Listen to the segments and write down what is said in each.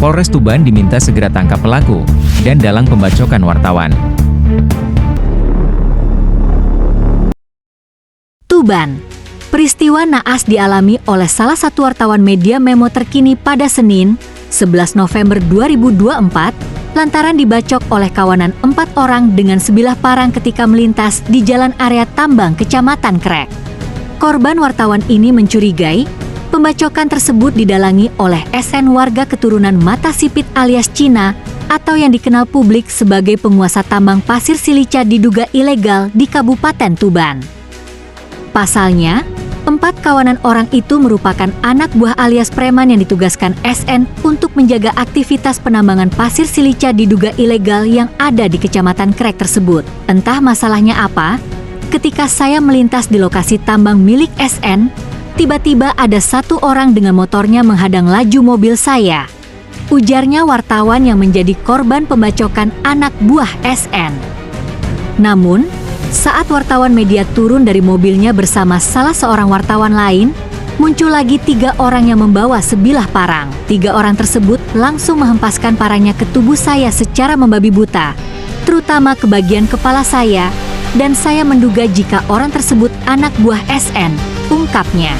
Polres Tuban diminta segera tangkap pelaku dan dalang pembacokan wartawan. Tuban. Peristiwa naas dialami oleh salah satu wartawan media Memo terkini pada Senin, 11 November 2024, lantaran dibacok oleh kawanan 4 orang dengan sebilah parang ketika melintas di jalan area tambang Kecamatan Krek. Korban wartawan ini mencurigai pembacokan tersebut didalangi oleh SN warga keturunan Mata Sipit alias Cina atau yang dikenal publik sebagai penguasa tambang pasir silica diduga ilegal di Kabupaten Tuban. Pasalnya, 4 kawanan orang itu merupakan anak buah alias preman yang ditugaskan SN untuk menjaga aktivitas penambangan pasir silica diduga ilegal yang ada di Kecamatan Krek tersebut. Entah masalahnya apa, ketika saya melintas di lokasi tambang milik SN, tiba-tiba ada 1 orang dengan motornya menghadang laju mobil saya. Ujarnya wartawan yang menjadi korban pembacokan anak buah SN. Namun, saat wartawan media turun dari mobilnya bersama salah seorang wartawan lain, muncul lagi 3 orang yang membawa sebilah parang. 3 orang tersebut langsung menghempaskan parangnya ke tubuh saya secara membabi buta, terutama ke bagian kepala saya, dan saya menduga jika orang tersebut anak buah SN, ungkapnya.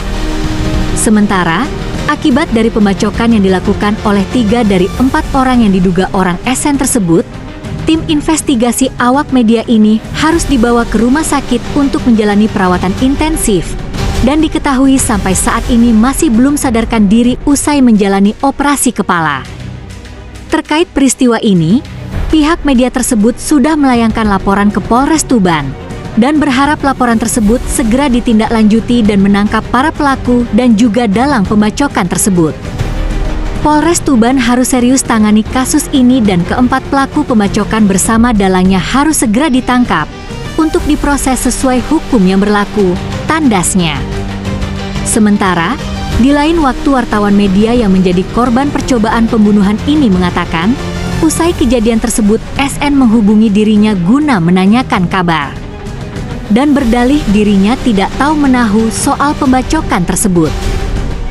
Sementara, akibat dari pembacokan yang dilakukan oleh 3 dari 4 orang yang diduga orang SN tersebut, tim investigasi awak media ini harus dibawa ke rumah sakit untuk menjalani perawatan intensif dan diketahui sampai saat ini masih belum sadarkan diri usai menjalani operasi kepala. Terkait peristiwa ini, pihak media tersebut sudah melayangkan laporan ke Polres Tuban dan berharap laporan tersebut segera ditindaklanjuti dan menangkap para pelaku dan juga dalang pembacokan tersebut. Polres Tuban harus serius tangani kasus ini dan keempat pelaku pembacokan bersama dalangnya harus segera ditangkap untuk diproses sesuai hukum yang berlaku, tandasnya. Sementara, di lain waktu wartawan media yang menjadi korban percobaan pembunuhan ini mengatakan, usai kejadian tersebut SN menghubungi dirinya guna menanyakan kabar. Dan berdalih dirinya tidak tahu menahu soal pembacokan tersebut.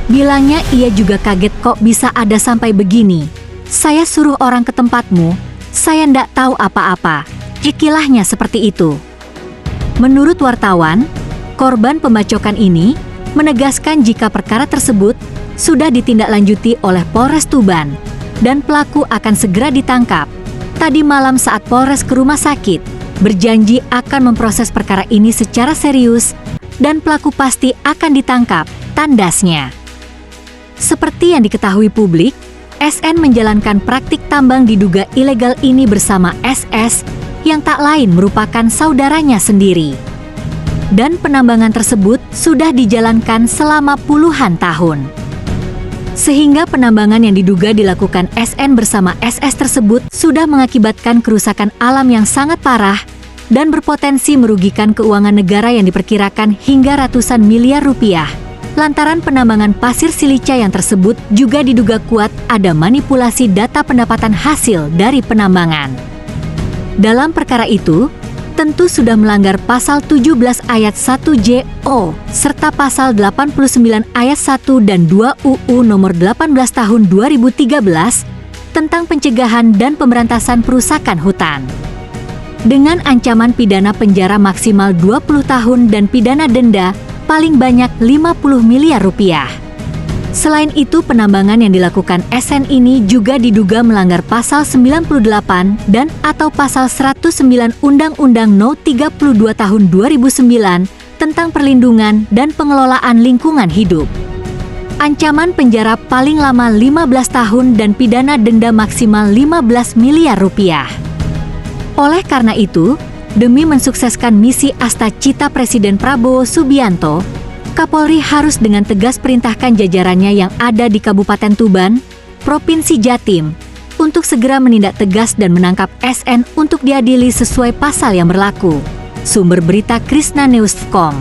Bilangnya ia juga kaget kok bisa ada sampai begini. Saya suruh orang ke tempatmu, saya ndak tahu apa-apa. Ikilahnya seperti itu. Menurut wartawan, korban pembacokan ini menegaskan jika perkara tersebut sudah ditindaklanjuti oleh Polres Tuban dan pelaku akan segera ditangkap. Tadi malam saat Polres ke rumah sakit, berjanji akan memproses perkara ini secara serius dan pelaku pasti akan ditangkap, tandasnya. Seperti yang diketahui publik, SN menjalankan praktik tambang diduga ilegal ini bersama SS yang tak lain merupakan saudaranya sendiri. Dan penambangan tersebut sudah dijalankan selama puluhan tahun. Sehingga penambangan yang diduga dilakukan SN bersama SS tersebut sudah mengakibatkan kerusakan alam yang sangat parah dan berpotensi merugikan keuangan negara yang diperkirakan hingga ratusan miliar rupiah. Lantaran penambangan pasir silica yang tersebut juga diduga kuat ada manipulasi data pendapatan hasil dari penambangan. Dalam perkara itu, tentu sudah melanggar pasal 17 ayat 1 JO serta pasal 89 ayat 1 dan 2 UU nomor 18 tahun 2013 tentang pencegahan dan pemberantasan perusakan hutan. Dengan ancaman pidana penjara maksimal 20 tahun dan pidana denda paling banyak 50 miliar rupiah. Selain itu, penambangan yang dilakukan SN ini juga diduga melanggar pasal 98 dan atau pasal 109 Undang-Undang No 32 tahun 2009 tentang perlindungan dan pengelolaan lingkungan hidup. Ancaman penjara paling lama 15 tahun dan pidana denda maksimal 15 miliar rupiah. Oleh karena itu, demi mensukseskan misi Astacita Presiden Prabowo Subianto, Kapolri harus dengan tegas perintahkan jajarannya yang ada di Kabupaten Tuban, Provinsi Jatim, untuk segera menindak tegas dan menangkap SN untuk diadili sesuai pasal yang berlaku. Sumber berita Krisna Newscom.